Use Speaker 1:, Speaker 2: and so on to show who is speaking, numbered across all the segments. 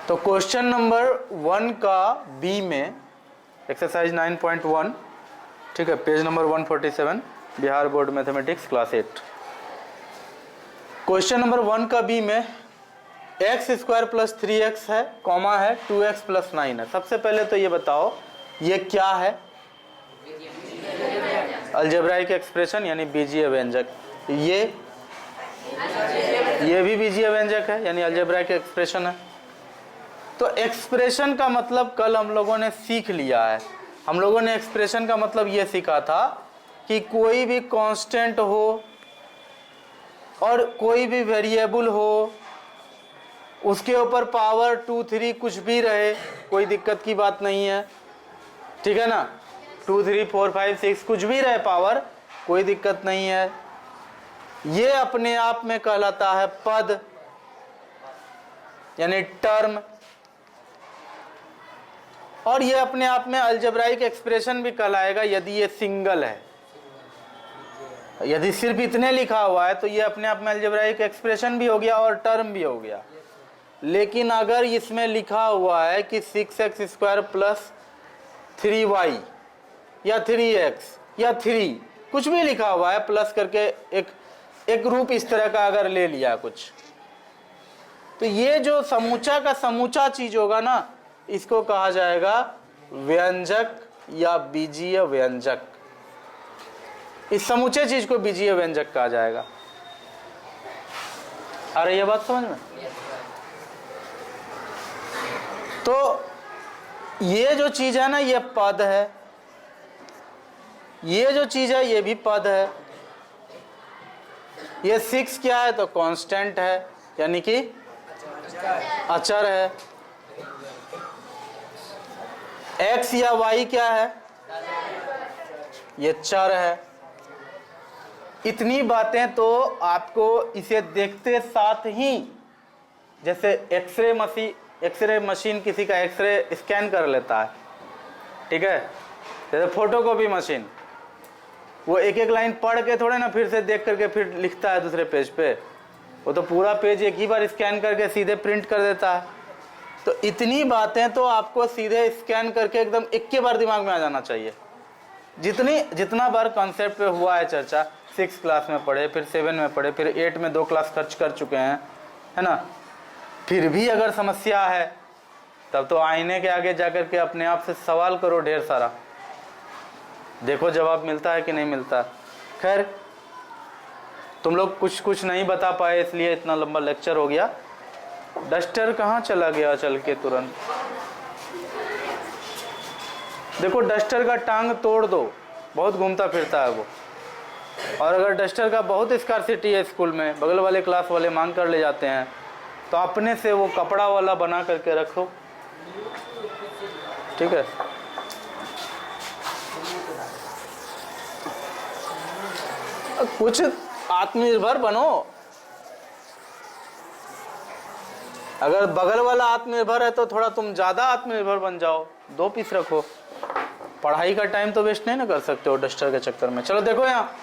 Speaker 1: तो question number 1 का B में एक्सरसाइज 9.1, ठीक है, page number 147, Bihar board mathematics class 8। Question number 1 का बी में एक्स स्क्वायर प्लस 3x है, कॉमा है 2x प्लस 9 है। सबसे पहले तो ये बताओ ये क्या है? अलजेब्राइक एक्सप्रेशन यानी बीजीय व्यंजक। ये भी बीजीय व्यंजक है यानी अलजेब्राइक एक्सप्रेशन है। तो एक्सप्रेशन का मतलब कल हम लोगों ने सीख लिया है। हम लोगों ने एक्सप्रेशन का मतलब ये सीखा था कि कोई भी कांस्टेंट हो और कोई भी वेरिएबल हो, उसके ऊपर पावर 2, 3 कुछ भी रहे, कोई दिक्कत की बात नहीं है, ठीक है ना। 2, 3, 4, 5, 6 कुछ भी रहे पावर, कोई दिक्कत नहीं है। ये अपने आप में कहलाता है पद यानी टर्म, और ये अपने आप में अलजेब्राइक एक्सप्रेशन भी कहलाएगा यदि ये सिंगल है। यदि सिर्फ इतने लिखा हुआ है तो ये अपने आप में अलजेब्राइक एक्सप्रेशन भी हो गया और टर्म भी हो गया। लेकिन अगर इसमें लिखा हुआ है कि 6x स्क्वायर प्लस 3y या 3x या 3 कुछ भी लिखा हुआ है प्लस करके एक रूप इस तरह का अगर ले लिया कुछ, तो ये जो समूचा का समूचा चीज होगा ना, इसको कहा जाएगा व्यंजक या बीजीय व्यंजक। इस समूचे चीज को बीजीय व्यंजक कहा जाएगा। आ रही है बात समझ में? तो ये जो चीज है ना, ये पद है। ये जो चीज है ये भी पद है। ये 6 क्या है? तो कांस्टेंट है यानी कि अचर है। x या y क्या है? ये चर है। इतनी बातें तो आपको इसे देखते साथ ही, जैसे एक्सरे मशीन किसी का एक्सरे स्कैन कर लेता है, ठीक है, जैसे फोटोकॉपी मशीन, वो एक एक लाइन पढ़ के थोड़े ना फिर से देख करके फिर लिखता है दूसरे पेज पे, वो तो पूरा पेज एक ही बार स्कैन करके सीधे प्रिंट कर देता है। तो इतनी बातें तो आपको सीधे स्कैन करके एकदम एक के बार दिमाग में आ जाना चाहिए। जितना बार कॉन्सेप्ट पे हुआ है चर्चा, 6 क्लास में पढ़े, फिर 7 में पढ़े, फिर 8 में 2 क्लास खर्च कर चुके हैं, है ना। फिर भी अगर समस्या है तब तो आईने के आगे जाकर के अपने आप से सवाल करो ढेर सारा, देखो जवाब मिलता है कि नहीं मिलता। खैर, तुम लोग कुछ नहीं बता पाए इसलिए इतना लंबा लेक्चर हो गया। डस्टर कहाँ चला गया चल के तुरंत? देखो डस्टर का टांग तोड़ दो, बहुत घूमता फिरता है वो। और अगर डस्टर का बहुत स्कार्सिटी है स्कूल में, बगल वाले क्लास वाले मांग कर ले जाते हैं, तो अपने से वो कपड़ा वाला बना करके रखो, ठीक है। कुछ आत्मनिर्भर बनो। अगर बगल वाला आत्मनिर्भर है तो थोड़ा तुम ज्यादा आत्मनिर्भर बन जाओ, 2 पीस रखो। पढ़ाई का टाइम तो वेस्ट नहीं ना कर सकते हो डस्टर के चक्कर में। चलो देखो, यहाँ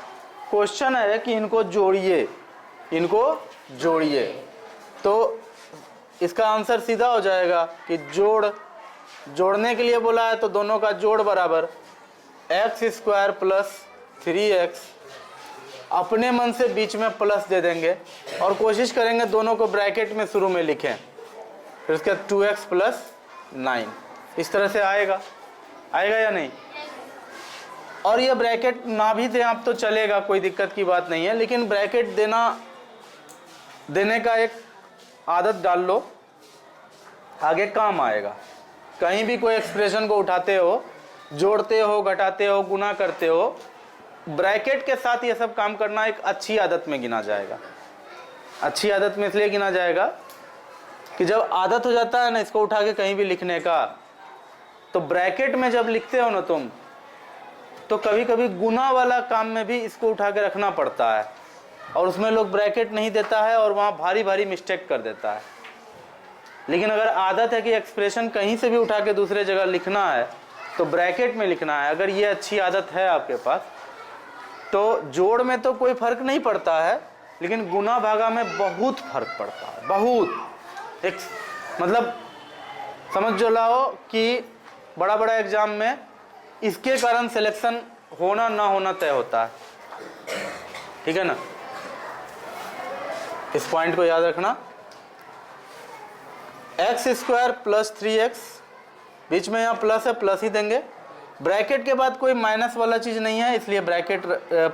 Speaker 1: क्वेश्चन है कि इनको जोड़िए। तो इसका आंसर सीधा हो जाएगा कि जोड़ने के लिए बोला है तो दोनों का जोड़ बराबर x स्क्वायर प्लस 3x, अपने मन से बीच में प्लस दे देंगे और कोशिश करेंगे दोनों को ब्रैकेट में शुरू में लिखें, फिर उसके 2x प्लस 9 इस तरह से आएगा या नहीं? और ये ब्रैकेट ना भी दें आप तो चलेगा, कोई दिक्कत की बात नहीं है, लेकिन ब्रैकेट देने का एक आदत डाल लो, आगे काम आएगा। कहीं भी कोई एक्सप्रेशन को उठाते हो, जोड़ते हो, घटाते हो, गुना करते हो, ब्रैकेट के साथ ये सब काम करना एक अच्छी आदत में गिना जाएगा। अच्छी आदत में इसलिए गिना जाएगा कि जब आदत हो जाता है ना इसको उठा के कहीं भी लिखने का, तो ब्रैकेट में जब लिखते हो ना तुम, तो कभी कभी गुना वाला काम में भी इसको उठा के रखना पड़ता है, और उसमें लोग ब्रैकेट नहीं देता है और वहाँ भारी मिस्टेक कर देता है। लेकिन अगर आदत है कि एक्सप्रेशन कहीं से भी उठा के दूसरे जगह लिखना है तो ब्रैकेट में लिखना है, अगर ये अच्छी आदत है आपके पास, तो जोड़ में तो कोई फर्क नहीं पड़ता है, लेकिन गुना भागा में बहुत फर्क पड़ता है। बहुत मतलब समझ जो लाओ कि बड़ा बड़ा एग्जाम में इसके कारण सिलेक्शन होना ना होना तय होता है, ठीक है ना, इस पॉइंट को याद रखना। एक्स स्क्वायर प्लस 3x, बीच में यहाँ प्लस है, प्लस ही देंगे। ब्रैकेट के बाद कोई माइनस वाला चीज़ नहीं है, इसलिए ब्रैकेट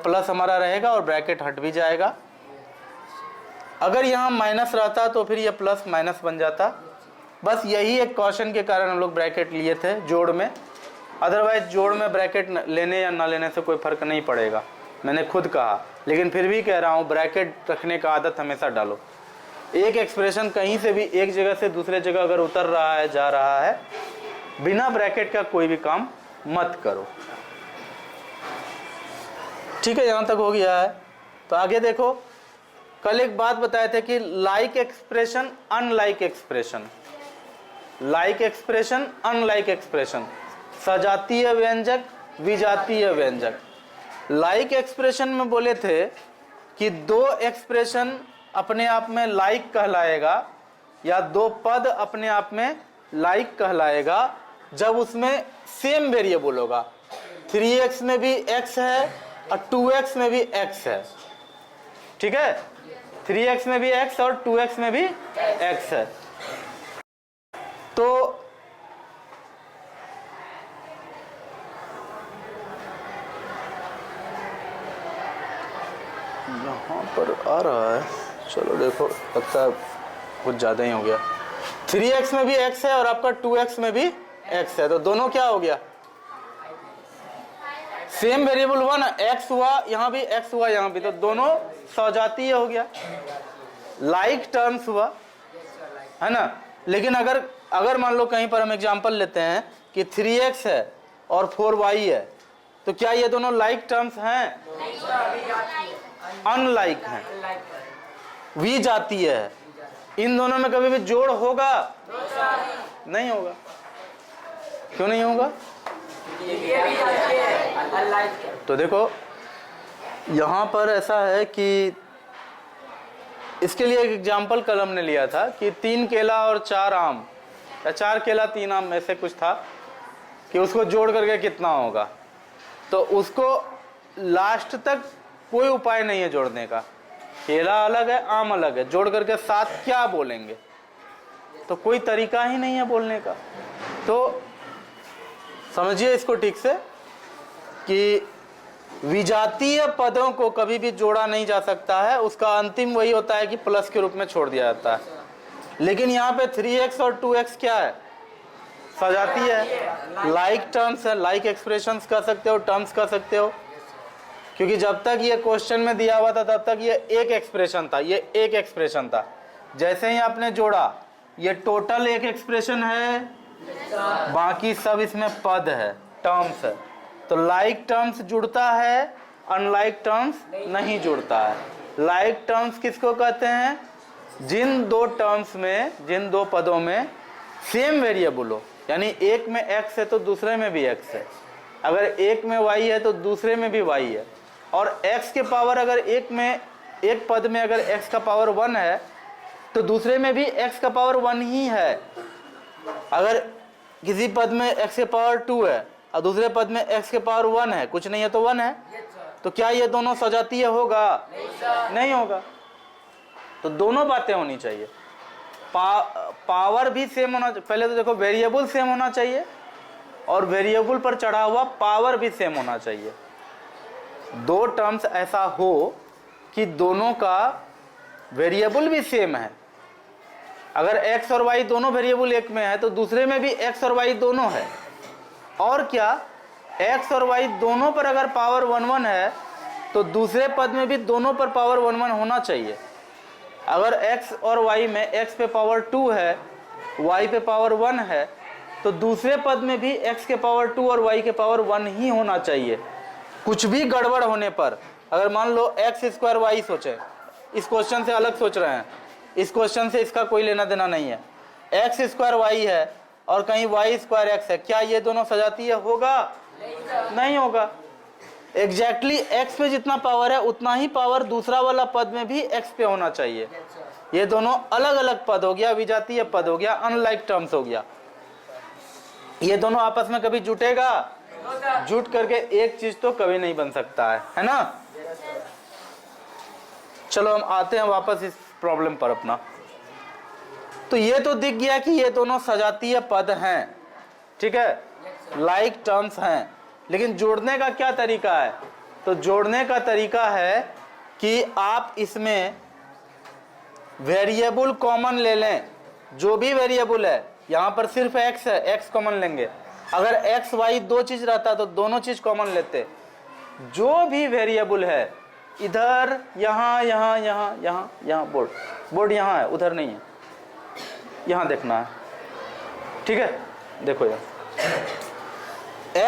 Speaker 1: प्लस हमारा रहेगा और ब्रैकेट हट भी जाएगा। अगर यहाँ माइनस रहता तो फिर ये प्लस माइनस बन जाता। बस यही एक क्वेश्चन के कारण हम लोग ब्रैकेट लिए थे जोड़ में, अदरवाइज जोड़ में ब्रैकेट लेने या ना लेने से कोई फर्क नहीं पड़ेगा, मैंने खुद कहा। लेकिन फिर भी कह रहा हूँ ब्रैकेट रखने का आदत हमेशा डालो। एक एक्सप्रेशन कहीं से भी एक जगह से दूसरे जगह अगर उतर रहा है, जा रहा है, बिना ब्रैकेट का कोई भी काम मत करो, ठीक है। यहाँ तक हो गया है। तो आगे देखो, कल एक बात बताए थे कि like expression unlike expression, like expression unlike expression, सजातीय व्यंजक विजातीय व्यंजक। लाइक एक्सप्रेशन में बोले थे कि दो एक्सप्रेशन अपने आप में लाइक कहलाएगा या दो पद अपने आप में लाइक कहलाएगा जब उसमें सेम वेरिएबल होगा। 3x में भी x है और 2x में भी x है, ठीक है। 3x में भी x और 2x में भी x है। तो यहाँ पर आ रहा है, चलो देखो, लगता है कुछ ज़्यादा ही हो गया। 3x में भी x है और आपका 2x में भी x है, तो दोनों क्या हो गया, सेम वेरिएबल हुआ ना, x हुआ यहाँ भी, x हुआ यहाँ भी, तो दोनों सजातीय हो गया, लाइक टर्म्स हुआ, है ना। लेकिन अगर मान लो कहीं पर हम एग्जांपल लेते हैं कि 3x है और 4y है, तो क्या ये दोनों लाइक टर्म्स हैं? अनलाइक हैं, विजातीय है। इन दोनों में कभी भी जोड़ होगा? नहीं होगा। क्यों नहीं होगा? तो देखो यहाँ पर ऐसा है कि इसके लिए एक एग्जाम्पल कल हमने लिया था कि 3 केला और 4 आम, या 4 केला 3 आम में से कुछ था, कि उसको जोड़ करके कितना होगा। तो उसको लास्ट तक कोई उपाय नहीं है जोड़ने का, केला अलग है आम अलग है, जोड़ करके साथ क्या बोलेंगे, तो कोई तरीका ही नहीं है बोलने का। तो समझिए इसको ठीक से कि विजातीय पदों को कभी भी जोड़ा नहीं जा सकता है, उसका अंतिम वही होता है कि प्लस के रूप में छोड़ दिया जाता है। लेकिन यहाँ पे 3x और 2x क्या है? सजातीय है, लाइक टर्म्स है, लाइक एक्सप्रेशंस कह सकते हो, टर्म्स कह सकते हो, क्योंकि जब तक ये क्वेश्चन में दिया हुआ था तब तक ये एक एक्सप्रेशन था, ये एक एक्सप्रेशन था। जैसे ही आपने जोड़ा, ये टोटल एक एक्सप्रेशन है, बाकी सब इसमें पद है, टर्म्स है। तो लाइक टर्म्स जुड़ता है, अनलाइक टर्म्स नहीं जुड़ता है। लाइक टर्म्स किसको कहते हैं? जिन दो टर्म्स में, जिन दो पदों में सेम वेरिएबल हो, यानी एक में x है तो दूसरे में भी x है, अगर एक में y है तो दूसरे में भी y है, और x के पावर अगर एक पद में अगर x का पावर 1 है तो दूसरे में भी x का पावर 1 ही है। अगर किसी पद में x के पावर 2 है और दूसरे पद में x के पावर 1 है, कुछ नहीं है तो 1 है, तो क्या ये दोनों सजातीय होगा? नहीं होगा। तो दोनों बातें होनी चाहिए, पावर भी सेम होना चाहिए। पहले तो देखो वेरिएबल सेम होना चाहिए और वेरिएबल पर चढ़ा हुआ पावर भी सेम होना चाहिए। दो टर्म्स ऐसा हो कि दोनों का वेरिएबल भी सेम है। अगर x और y दोनों वेरिएबल एक में है तो दूसरे में भी x और y दोनों है। और क्या, x और y दोनों पर अगर पावर 1 1 है तो दूसरे पद में भी दोनों पर पावर 1 1 होना चाहिए। अगर x और y में x पे पावर 2 है, y पे पावर 1 है, तो दूसरे पद में भी x के पावर 2 और y के पावर 1 ही होना चाहिए। कुछ भी गड़बड़ होने पर, अगर मान लो x स्क्वायर y सोचे, इस क्वेश्चन से अलग सोच रहे हैं, इस क्वेश्चन से इसका कोई लेना देना नहीं है, x स्क्वायर y है और कहीं y स्क्वायर x है, क्या ये दोनों सजातीय होगा? नहीं होगा। एग्जैक्टली x में जितना पावर है उतना ही पावर दूसरा वाला पद में भी x पे होना चाहिए। ये दोनों अलग अलग पद हो गया, विजातीय पद हो गया, अनलाइक टर्म्स हो गया। ये दोनों आपस में कभी जुटेगा? जुट करके एक चीज तो कभी नहीं बन सकता है ना। चलो हम आते हैं वापस इस प्रॉब्लम पर अपना। तो ये तो दिख गया कि ये दोनों सजातीय पद हैं, ठीक है, लाइक टर्म्स हैं, लेकिन जोड़ने का क्या तरीका है? तो जोड़ने का तरीका है कि आप इसमें वेरिएबल कॉमन ले लें। जो भी वेरिएबल है, यहां पर सिर्फ x है, x कॉमन लेंगे। अगर x y दो चीज रहता तो दोनों चीज कॉमन लेते। जो भी वेरिएबल है, इधर, यहां, यहां, यहां, यहां, यहां, बोर्ड यहां है, उधर नहीं है, यहां देखना है, ठीक है। देखो यार,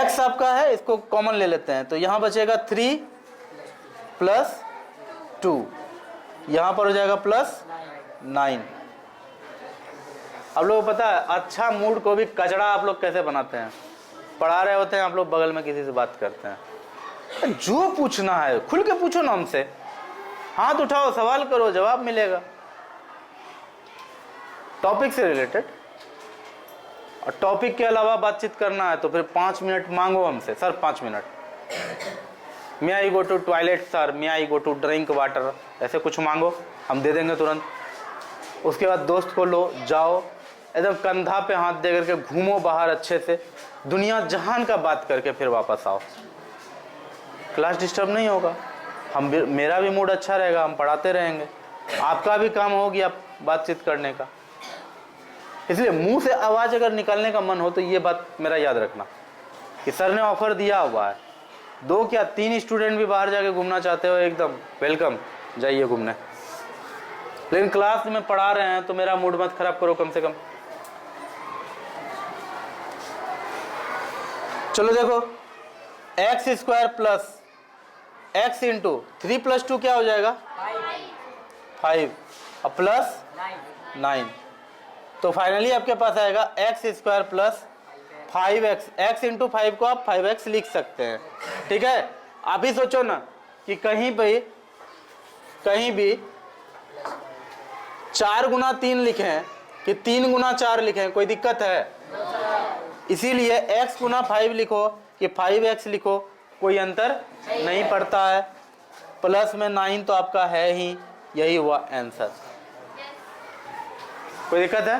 Speaker 1: x आपका है, इसको कॉमन ले लेते हैं, तो यहां बचेगा 3 + 2, यहां पर हो जाएगा +9। आप लोगों को पता है अच्छा मूड को भी कचड़ा आप लोग कैसे बनाते हैं? पढ़ा रहे होते हैं आप लोग, बगल में किसी से बात करते हैं, जो पूछना है खुल के पूछो ना हमसे, हाथ उठाओ, सवाल करो, जवाब मिलेगा टॉपिक से रिलेटेड। और टॉपिक के अलावा बातचीत करना है तो फिर 5 मिनट मांगो हमसे, sir 5 minute, may I go to toilet sir, may I go to drink water, ऐसे कुछ मांगो, हम दे देंगे तुरंत। उसके बाद दोस्त को लो, जाओ, एकदम कंधा पे हाथ दे करके घूमो बाहर, अच्छे से दुनिया जहान का बात करके फिर वापस आओ। क्लास डिस्टर्ब नहीं होगा, मेरा भी मूड अच्छा रहेगा, हम पढ़ाते रहेंगे, आपका भी काम हो गया बातचीत करने का। इसलिए मुंह से आवाज़ अगर निकालने का मन हो तो ये बात मेरा याद रखना कि सर ने ऑफर दिया हुआ है, 2 क्या 3 स्टूडेंट भी बाहर जाके घूमना चाहते हो, एकदम वेलकम, जाइए घूमने। लेकिन क्लास में पढ़ा रहे हैं तो मेरा मूड मत खराब करो कम से कम। चलो देखो, x² + x × 3 + 2 क्या हो जाएगा? 5 और प्लस 9। तो फाइनली आपके पास आएगा x² + 5x। x × 5 को आप 5x लिख सकते हैं, ठीक है। आप ही सोचो ना कि कहीं भी 4 × 3 लिखें कि 3 × 4 लिखें, कोई दिक्कत है? इसीलिए x × 5 लिखो कि 5x लिखो, कोई अंतर नहीं पड़ता है। प्लस में 9 तो आपका है ही, यही हुआ आंसर। कोई दिक्कत है?